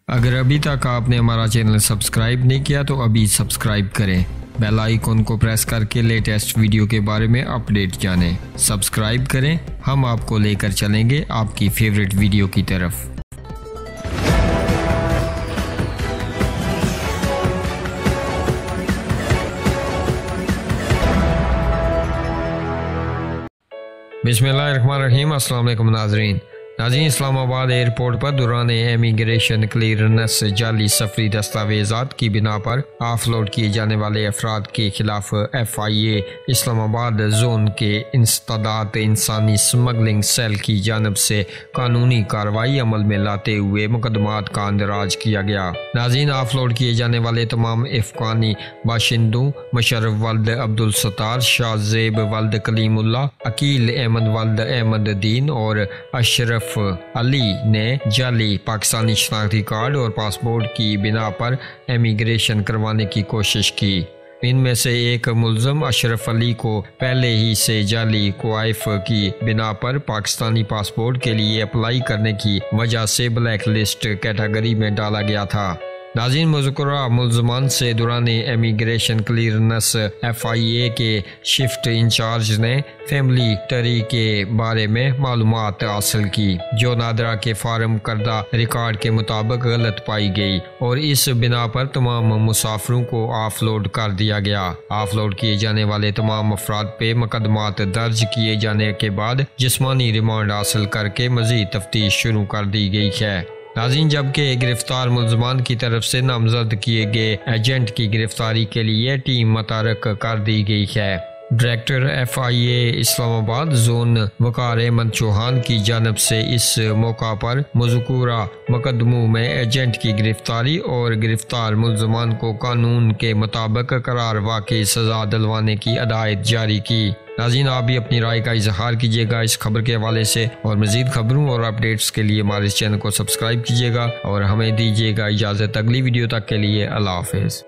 अगर अभी तक आपने हमारा चैनल सब्सक्राइब नहीं किया तो अभी सब्सक्राइब करें, बेल आइकॉन को प्रेस करके लेटेस्ट वीडियो के बारे में अपडेट जानें। सब्सक्राइब करें, हम आपको लेकर चलेंगे आपकी फेवरेट वीडियो की तरफ। बिस्मिल्लाहिर्रहमानिर्रहीम। अस्सलाम वालेकुम नाज़रीन। इस्लामाबाद एयरपोर्ट पर दौरान इमिग्रेशन क्लियरेंस जाली सफरी दस्तावेज़ात की बिना पर ऑफलोड किए जाने वाले अफराद के खिलाफ FIA इस्लामाबाद जोन के इंसदाद इंसानी स्मगलिंग सेल की जानब से कानूनी कार्रवाई अमल में लाते हुए मुकदमात का अंदराज किया गया। नाज़रीन, ऑफलोड किए जाने वाले तमाम अफगानी बाशिंदों मुशर्रफ वल्द अब्दुल सत्तार, शाहजेब वल्द कलीमुल्लाह, अकील अहमद वल्द अहमद दीन और अशरफ अली ने जाली पाकिस्तानी शनाख्ती कार्ड और पासपोर्ट की बिना पर इमिग्रेशन करवाने की कोशिश की। इनमें से एक मुल्ज़म अशरफ अली को पहले ही से जाली क्वाइफ की बिना पर पाकिस्तानी पासपोर्ट के लिए अप्लाई करने की वजह से ब्लैक लिस्ट कैटेगरी में डाला गया था। नाज़रीन, मुज़कुरा मुल्ज़मान से दौरान इमिग्रेशन क्लियरेंस FIA के शिफ्ट इंचार्ज ने फैमिली ट्री के बारे में मालूमात हासिल की, जो नादरा के फार्म करदा रिकॉर्ड के मुताबिक गलत पाई गई और इस बिना पर तमाम मुसाफिरों को ऑफलोड कर दिया गया। ऑफलोड किए जाने वाले तमाम अफराद पे मुकदमात दर्ज किए जाने के बाद जिस्मानी रिमांड हासिल करके मज़ीद तफ्तीश शुरू कर दी गई है। नाज़रीन, जबकि गिरफ्तार मुल्ज़मान की तरफ से नामजद किए गए एजेंट की गिरफ्तारी के लिए टीम मुतहर्रिक कर दी गई है। डायरेक्टर FIA इस्लामाबाद जोन वकार अहमद चौहान की जानब से इस मौका पर मज़कूरा मुकदमों में एजेंट की गिरफ्तारी और गिरफ्तार मुल्ज़मान को कानून के मुताबिक करार वाक़ई सज़ा दिलवाने की हिदायत जारी की। नाज़रीन, आप भी अपनी राय का इजहार कीजिएगा इस खबर के हवाले से और मज़ीद खबरों और अपडेट्स के लिए हमारे इस चैनल को सब्सक्राइब कीजिएगा और हमें दीजिएगा इजाज़त। अगली वीडियो तक के लिए अल्लाह हाफ़िज़।